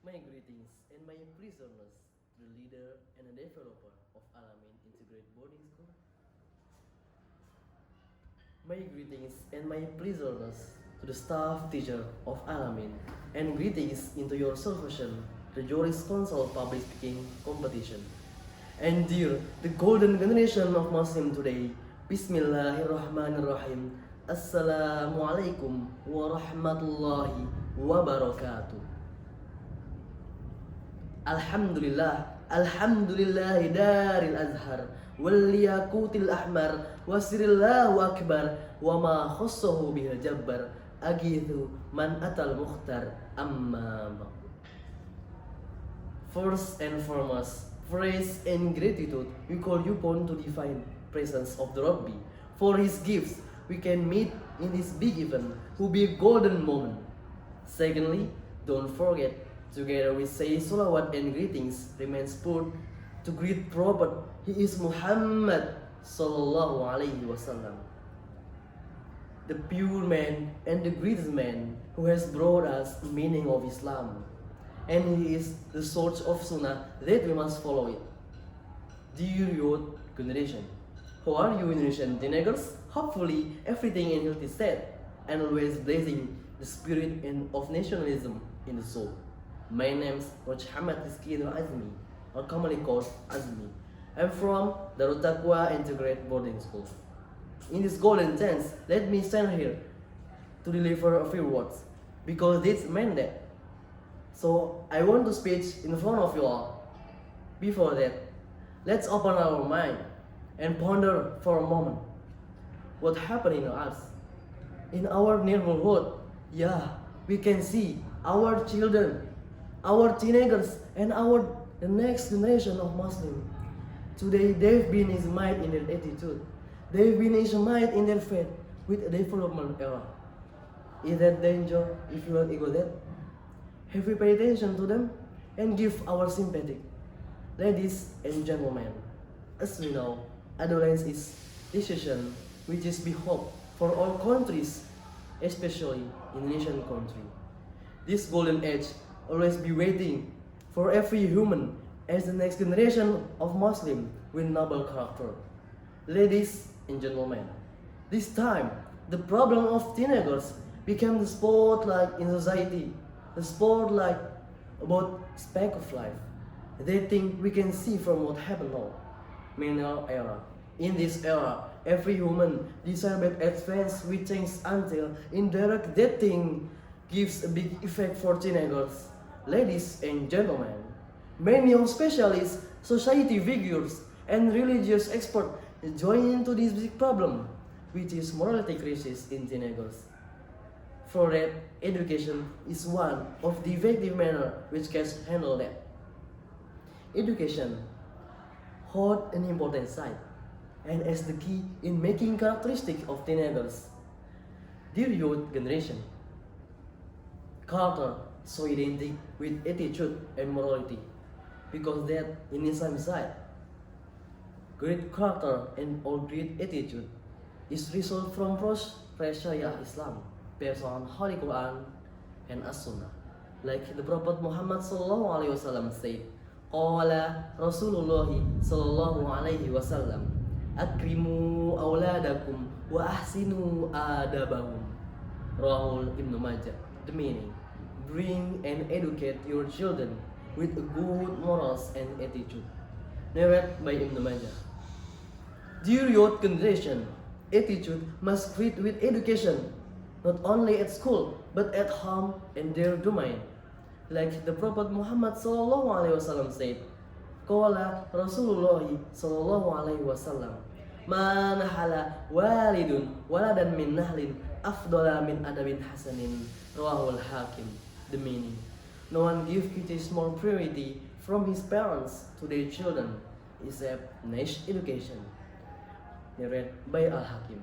My greetings and my prisoners to the leader and the developer of Al-Amien Integrated Boarding School. My greetings and my prisoners to the staff teacher of Al-Amien, and greetings into your salvation, the Juris Council Public Speaking Competition. And dear, the golden generation of Muslim today, Bismillahirrahmanirrahim. Assalamualaikum warahmatullahi wabarakatuh. Alhamdulillah, Alhamdulillah daril azhar wal yaqutil ahmar wasirillahu akbar wa ma khassahu bil jabbar agithu man atal mukhtar amma ba'd. First and foremost, praise and gratitude we call upon to divine presence of the Rabbi for his gifts we can meet in this big event will be a golden moment. Secondly, don't forget, together we say salawat and greetings remains put to greet Prophet. He is Muhammad sallallahu alaihi wasallam, the pure man and the greatest man who has brought us the meaning of Islam, and he is the source of Sunnah that we must follow it. Dear youth generation, how are you Indonesian teenagers? Hopefully everything in healthy state and always blazing the spirit of nationalism in the soul. My name is Rizqi Azmi, or commonly called Azmi. I'm from Daaruttaqwa Integrated Boarding School. In this golden chance, let me stand here to deliver a few words, because this mandate. So I want to speak in front of you all. Before that, let's open our mind and ponder for a moment what happened in us, in our neighborhood. Yeah, we can see our children, our teenagers, and the next generation of Muslims. Today, they've been Ismailed in their attitude. They've been Ismailed in their faith with a development era. Is that danger if you are ego that? Have we paid attention to them and give our sympathy? Ladies and gentlemen, as we know, adolescence is decision which is be hope for all countries, especially Indonesian country. This golden age always be waiting for every human as the next generation of Muslim with noble character. Ladies and gentlemen, this time the problem of teenagers became the spotlight in society, the spotlight about speck of life. They think we can see from what happened now. Millennial era. In this era, every human desire by advance with things until indirect dating gives a big effect for teenagers. Ladies and gentlemen, many of specialists, society figures, and religious experts join into this big problem, which is morality crisis in teenagers. For that, education is one of the effective manner which can handle that. Education hold an important side and as the key in making characteristics of teenagers. Dear youth generation, character so identical with attitude and morality, because that in Islam side, great character and all great attitude is result from Sharia Islam based on Holy Quran and As-Sunnah. Like the Prophet Muhammad sallallahu alaihi wasallam said, Qala Rasulullah sallallahu alaihi wasallam, akrimu awladakum wa ahsinu adabahum. Rahul Ibn Majah. The meaning, bring and educate your children with good morals and attitude. Narrated by Ibn Majah. Dear youth generation, attitude must treat with education, not only at school but at home and their domain. Like the Prophet Muhammad sallallahu alaihi wasallam said, Qala Rasulullah sallallahu alaihi wasallam, ma nahala walidun waladan min nahlin afdala min adabin hasanin. Rawahul Hakim. The meaning, no one gives kids more priority from his parents to their children except nice education. Narrated by Al-Hakim.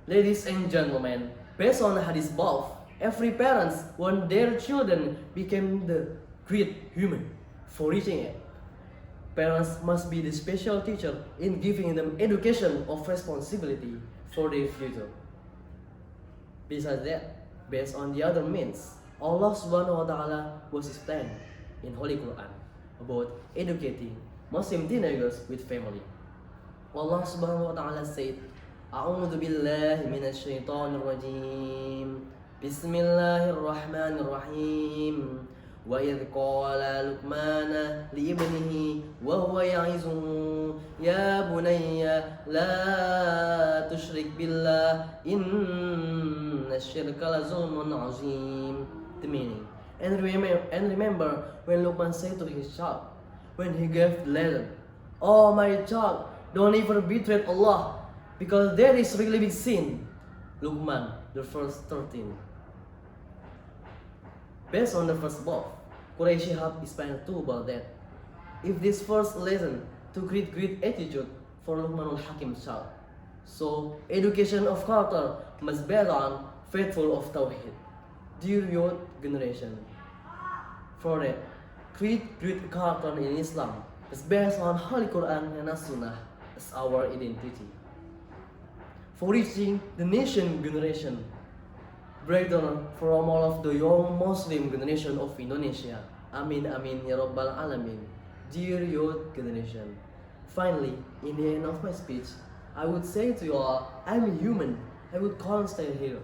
Ladies and gentlemen, based on hadith above, every parents want their children become the great human for reaching it. Parents must be the special teacher in giving them education of responsibility for their future. Besides that, based on the other means Allah Subhanahu wa Ta'ala was explained in Holy Quran about educating Muslim teenagers with family. Allah Subhanahu wa Ta'ala said, A'udhu billahi minash shaitanir rajim. Bismillahirrahmanirrahim. Wa idh qala Luqmana li ibnihi wa huwa ya'izuhu ya bunayya la tushrik billah inna ash-shirka la zulmun 'azim. The meaning. And remember when Luqman said to his child, when he gave the lesson, "Oh my child, don't ever betray Allah, because that is really big sin." Luqman, the verse 13. Based on the first book, Quraish have explained too about that. If this first lesson to create great attitude for Luqmanul Hakim's child. So education of character must be on faithful of Tawheed. Dear youth generation, for that, create great character in Islam is based on Holy Quran and As-Sunnah as our identity. For reaching the nation generation, breakdown from all of the young Muslim generation of Indonesia. Amin, amin, ya Rabbal Alamin. Dear youth generation. Finally, in the end of my speech, I would say to you all, I'm a human. I would can't stay here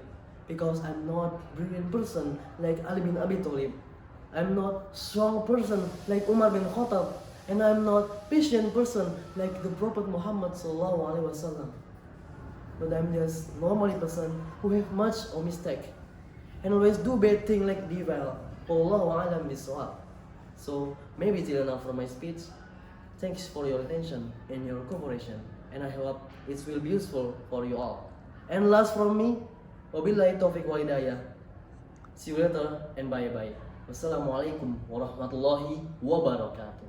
because I'm not brilliant person like Ali bin Abi Thalib. I'm not strong person like Umar bin Khattab, and I'm not patient person like the Prophet Muhammad sallallahu alaihi wasallam. But I'm just normal person who have much of mistake and always do bad thing like devil. Wallahu alam bisawab. So maybe till enough for my speech. Thanks for your attention and your cooperation, and I hope it will be useful for you all. And last from me, wabillahi taufiq wal hidayah. See you later and bye bye. Wassalamualaikum warahmatullahi wabarakatuh.